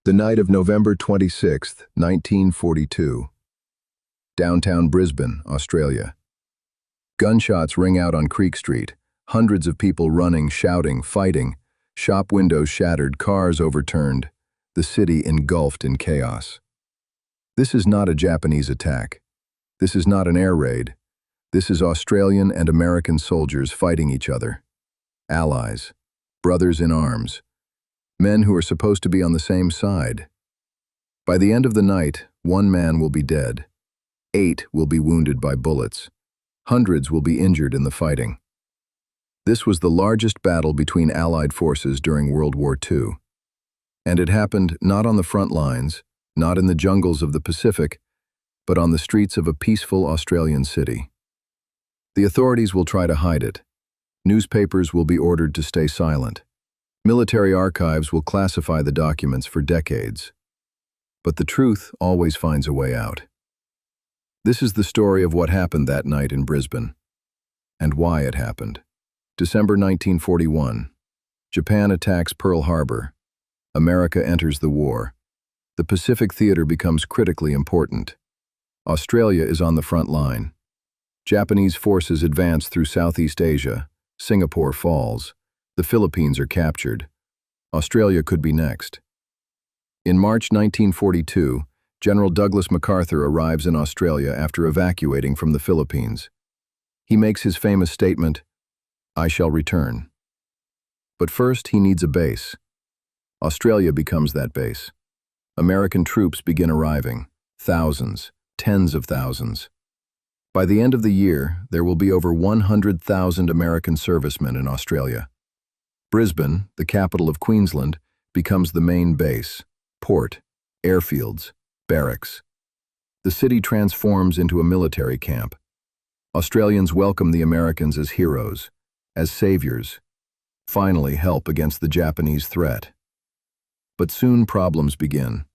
The night of November 26, 1942. Downtown Brisbane, Australia. Gunshots ring out on Creek Street, hundreds of people running, shouting, fighting, shop windows shattered, cars overturned, the city engulfed in chaos. This is not a Japanese attack. This is not an air raid. This is Australian and American soldiers fighting each other. Allies, brothers in arms, men who are supposed to be on the same side. By the end of the night, 1 man will be dead. 8 will be wounded by bullets. Hundreds will be injured in the fighting. This was the largest battle between Allied forces during World War II. And it happened not on the front lines, not in the jungles of the Pacific, but on the streets of a peaceful Australian city. The authorities will try to hide it. Newspapers will be ordered to stay silent. Military archives will classify the documents for decades. But the truth always finds a way out. This is the story of what happened that night in Brisbane, and why it happened. December 1941. Japan attacks Pearl Harbor. America enters the war. The Pacific Theater becomes critically important. Australia is on the front line. Japanese forces advance through Southeast Asia. Singapore falls. The Philippines are captured. Australia could be next. In March 1942, General Douglas MacArthur arrives in Australia after evacuating from the Philippines. He makes his famous statement, "I shall return." But first, he needs a base. Australia becomes that base. American troops begin arriving, thousands, tens of thousands. By the end of the year, there will be over 100,000 American servicemen in Australia. Brisbane, the capital of Queensland, becomes the main base, port, airfields, barracks. The city transforms into a military camp. Australians welcome the Americans as heroes, as saviors, finally help against the Japanese threat. But soon problems begin.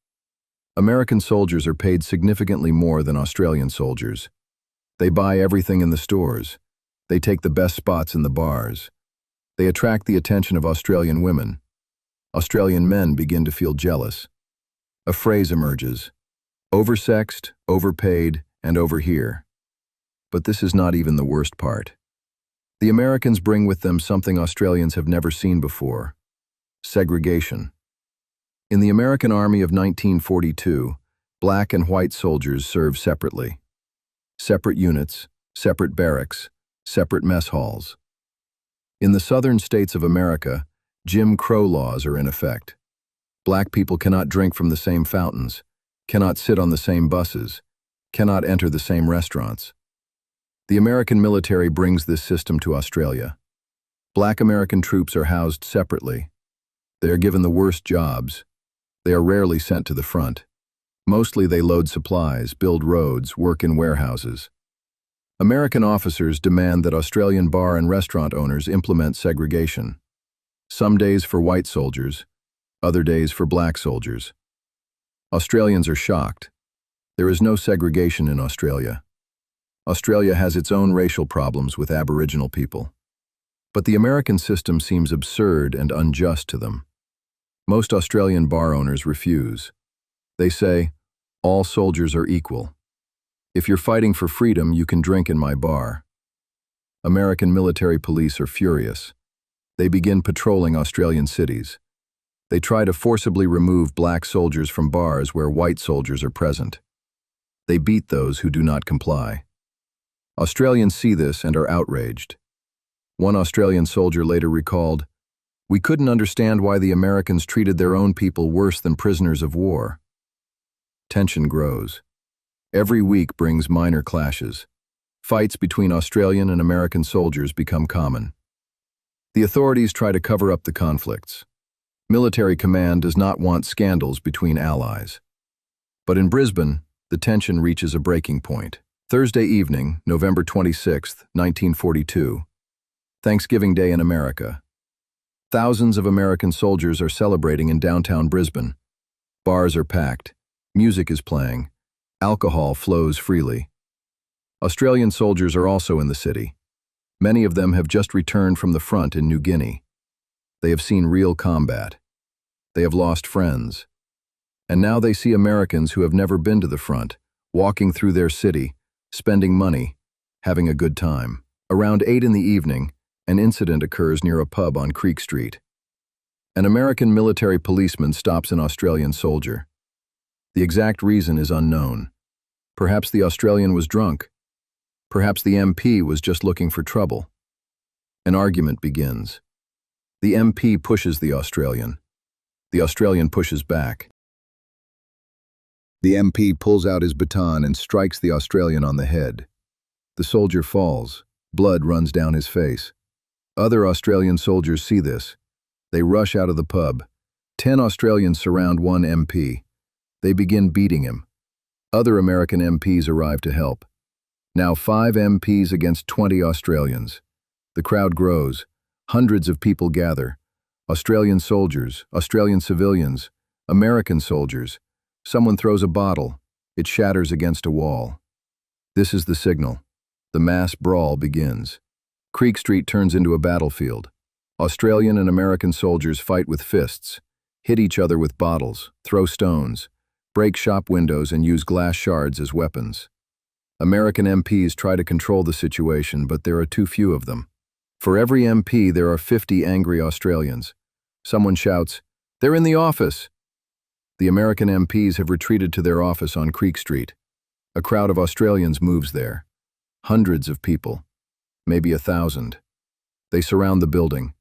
American soldiers are paid significantly more than Australian soldiers. They buy everything in the stores. They take the best spots in the bars. They attract the attention of Australian women. Australian men begin to feel jealous. A phrase emerges: oversexed, overpaid, and over here. But this is not even the worst part. The Americans bring with them something Australians have never seen before: segregation. In the American Army of 1942, black and white soldiers serve separately. Separate units, separate barracks, separate mess halls. In the southern states of America, Jim Crow laws are in effect. Black people cannot drink from the same fountains, cannot sit on the same buses, cannot enter the same restaurants. The American military brings this system to Australia. Black American troops are housed separately. They are given the worst jobs. They are rarely sent to the front. Mostly they load supplies, build roads, work in warehouses. American officers demand that Australian bar and restaurant owners implement segregation. Some days for white soldiers, other days for black soldiers. Australians are shocked. There is no segregation in Australia. Australia has its own racial problems with Aboriginal people. But the American system seems absurd and unjust to them. Most Australian bar owners refuse. They say, "All soldiers are equal. If you're fighting for freedom, you can drink in my bar." American military police are furious. They begin patrolling Australian cities. They try to forcibly remove black soldiers from bars where white soldiers are present. They beat those who do not comply. Australians see this and are outraged. One Australian soldier later recalled, "We couldn't understand why the Americans treated their own people worse than prisoners of war." Tension grows. Every week brings minor clashes. Fights between Australian and American soldiers become common. The authorities try to cover up the conflicts. Military command does not want scandals between allies. But in Brisbane, the tension reaches a breaking point. Thursday evening, November 26, 1942. Thanksgiving Day in America. Thousands of American soldiers are celebrating in downtown Brisbane. Bars are packed. Music is playing. Alcohol flows freely. Australian soldiers are also in the city. Many of them have just returned from the front in New Guinea. They have seen real combat. They have lost friends. And now they see Americans who have never been to the front, walking through their city, spending money, having a good time. Around 8 in the evening, an incident occurs near a pub on Creek Street. An American military policeman stops an Australian soldier. The exact reason is unknown. Perhaps the Australian was drunk. Perhaps the MP was just looking for trouble. An argument begins. The MP pushes the Australian. The Australian pushes back. The MP pulls out his baton and strikes the Australian on the head. The soldier falls. Blood runs down his face. Other Australian soldiers see this. They rush out of the pub. 10 Australians surround one MP. They begin beating him. Other American MPs arrive to help. Now 5 MPs against 20 Australians. The crowd grows. Hundreds of people gather. Australian soldiers, Australian civilians, American soldiers. Someone throws a bottle. It shatters against a wall. This is the signal. The mass brawl begins. Creek Street turns into a battlefield. Australian and American soldiers fight with fists, hit each other with bottles, throw stones, break shop windows and use glass shards as weapons. American MPs try to control the situation, but there are too few of them. For every MP, there are 50 angry Australians. Someone shouts, "They're in the office!" The American MPs have retreated to their office on Creek Street. A crowd of Australians moves there. Hundreds of people, maybe 1,000. They surround the building.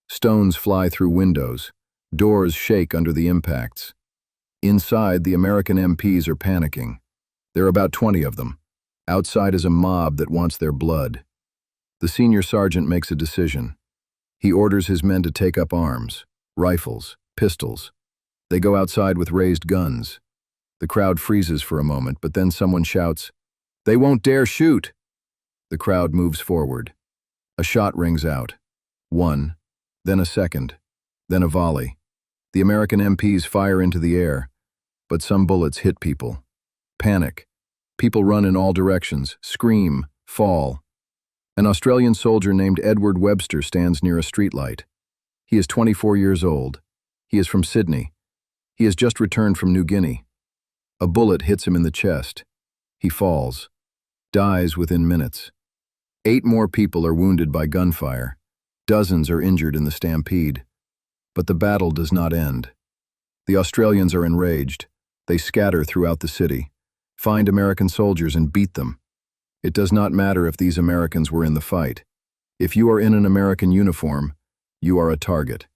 Stones fly through windows. Doors shake under the impacts. Inside, the American MPs are panicking. There are about 20 of them. Outside is a mob that wants their blood. The senior sergeant makes a decision. He orders his men to take up arms, rifles, pistols. They go outside with raised guns. The crowd freezes for a moment, but then someone shouts, "They won't dare shoot!" The crowd moves forward. A shot rings out. One, then a second, then a volley. The American MPs fire into the air, but some bullets hit people. Panic. People run in all directions, scream, fall. An Australian soldier named Edward Webster stands near a streetlight. He is 24 years old. He is from Sydney. He has just returned from New Guinea. A bullet hits him in the chest. He falls, dies within minutes. 8 more people are wounded by gunfire. Dozens are injured in the stampede. But the battle does not end. The Australians are enraged. They scatter throughout the city, find American soldiers and beat them. It does not matter if these Americans were in the fight. If you are in an American uniform, you are a target.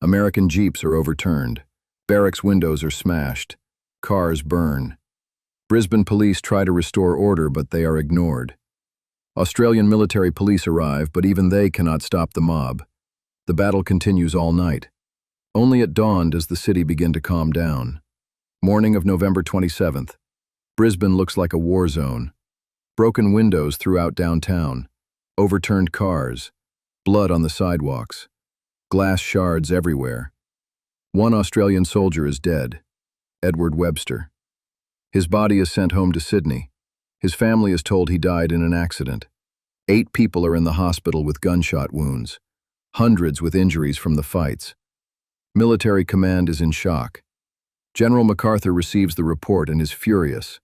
American jeeps are overturned. Barracks windows are smashed. Cars burn. Brisbane police try to restore order, but they are ignored. Australian military police arrive, but even they cannot stop the mob. The battle continues all night. Only at dawn does the city begin to calm down. Morning of November 27th. Brisbane looks like a war zone. Broken windows throughout downtown. Overturned cars. Blood on the sidewalks. Glass shards everywhere. One Australian soldier is dead, Edward Webster. His body is sent home to Sydney. His family is told he died in an accident. 8 people are in the hospital with gunshot wounds. Hundreds with injuries from the fights. Military command is in shock. General MacArthur receives the report and is furious.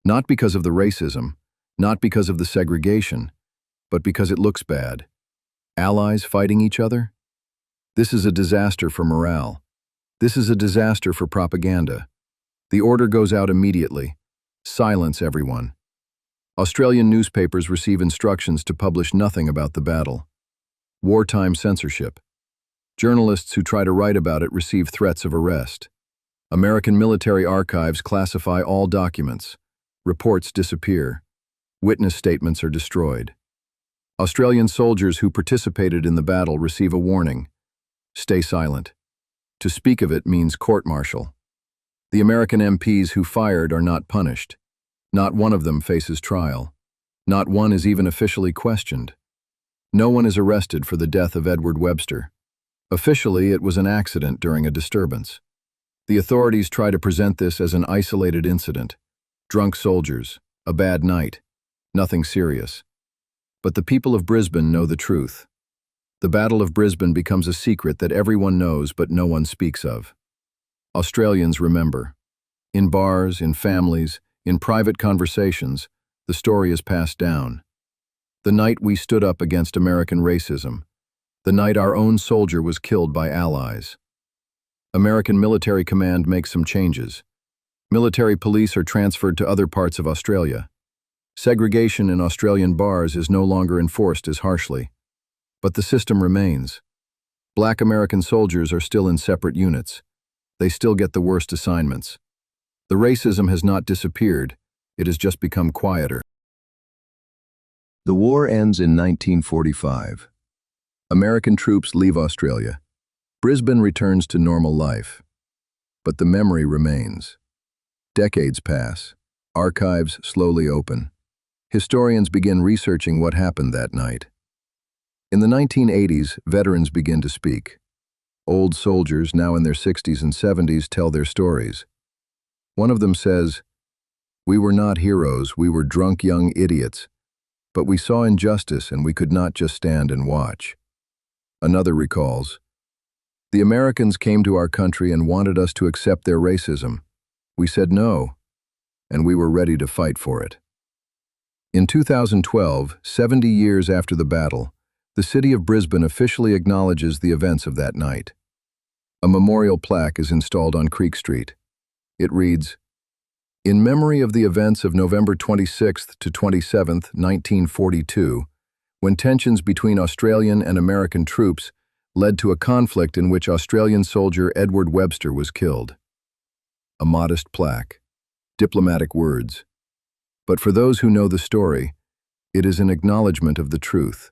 Not because of the racism, not because of the segregation, but because it looks bad. Allies fighting each other? This is a disaster for morale. This is a disaster for propaganda. The order goes out immediately. Silence everyone. Australian newspapers receive instructions to publish nothing about the battle. Wartime censorship. Journalists who try to write about it receive threats of arrest. American military archives classify all documents. Reports disappear. Witness statements are destroyed. Australian soldiers who participated in the battle receive a warning. Stay silent. To speak of it means court-martial. The American MPs who fired are not punished. Not one of them faces trial. Not one is even officially questioned. No one is arrested for the death of Edward Webster. Officially, it was an accident during a disturbance. The authorities try to present this as an isolated incident. Drunk soldiers, a bad night, nothing serious. But the people of Brisbane know the truth. The Battle of Brisbane becomes a secret that everyone knows but no one speaks of. Australians remember. In bars, in families, in private conversations, the story is passed down. The night we stood up against American racism. The night our own soldier was killed by allies. American military command makes some changes. Military police are transferred to other parts of Australia. Segregation in Australian bars is no longer enforced as harshly. But the system remains. Black American soldiers are still in separate units. They still get the worst assignments. The racism has not disappeared, it has just become quieter. The war ends in 1945. American troops leave Australia. Brisbane returns to normal life. But the memory remains. Decades pass. Archives slowly open. Historians begin researching what happened that night. In the 1980s, veterans begin to speak. Old soldiers, now in their 60s and 70s, tell their stories. One of them says, "We were not heroes, we were drunk young idiots, but we saw injustice and we could not just stand and watch." Another recalls, "The Americans came to our country and wanted us to accept their racism. We said no, and we were ready to fight for it." In 2012, 70 years after the battle, the city of Brisbane officially acknowledges the events of that night. A memorial plaque is installed on Creek Street. It reads, "In memory of the events of November 26th to 27th, 1942, when tensions between Australian and American troops led to a conflict in which Australian soldier Edward Webster was killed." A modest plaque, diplomatic words. But for those who know the story, it is an acknowledgement of the truth.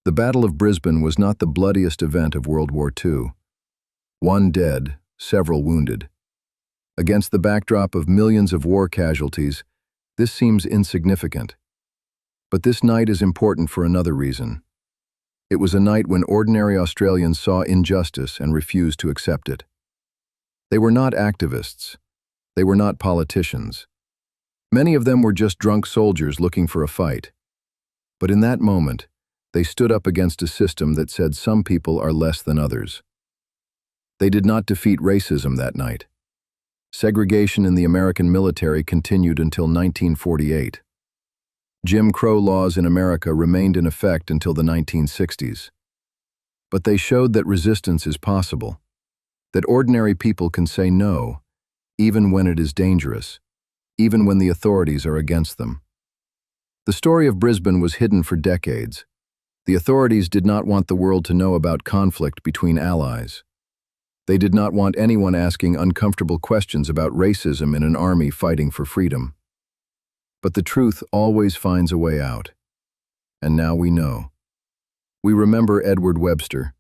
The Battle of Brisbane was not the bloodiest event of World War II. One dead, several wounded. Against the backdrop of millions of war casualties, this seems insignificant. But this night is important for another reason. It was a night when ordinary Australians saw injustice and refused to accept it. They were not activists. They were not politicians. Many of them were just drunk soldiers looking for a fight. But in that moment, they stood up against a system that said some people are less than others. They did not defeat racism that night. Segregation in the American military continued until 1948. Jim Crow laws in America remained in effect until the 1960s. But they showed that resistance is possible, that ordinary people can say no, even when it is dangerous, even when the authorities are against them. The story of Brisbane was hidden for decades. The authorities did not want the world to know about conflict between allies. They did not want anyone asking uncomfortable questions about racism in an army fighting for freedom. But the truth always finds a way out. And now we know. We remember Edward Webster.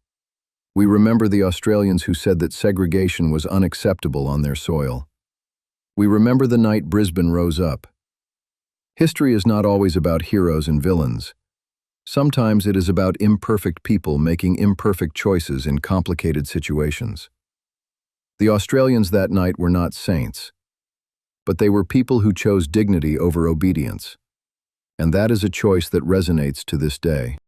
We remember the Australians who said that segregation was unacceptable on their soil. We remember the night Brisbane rose up. History is not always about heroes and villains. Sometimes it is about imperfect people making imperfect choices in complicated situations. The Australians that night were not saints, but they were people who chose dignity over obedience. And that is a choice that resonates to this day.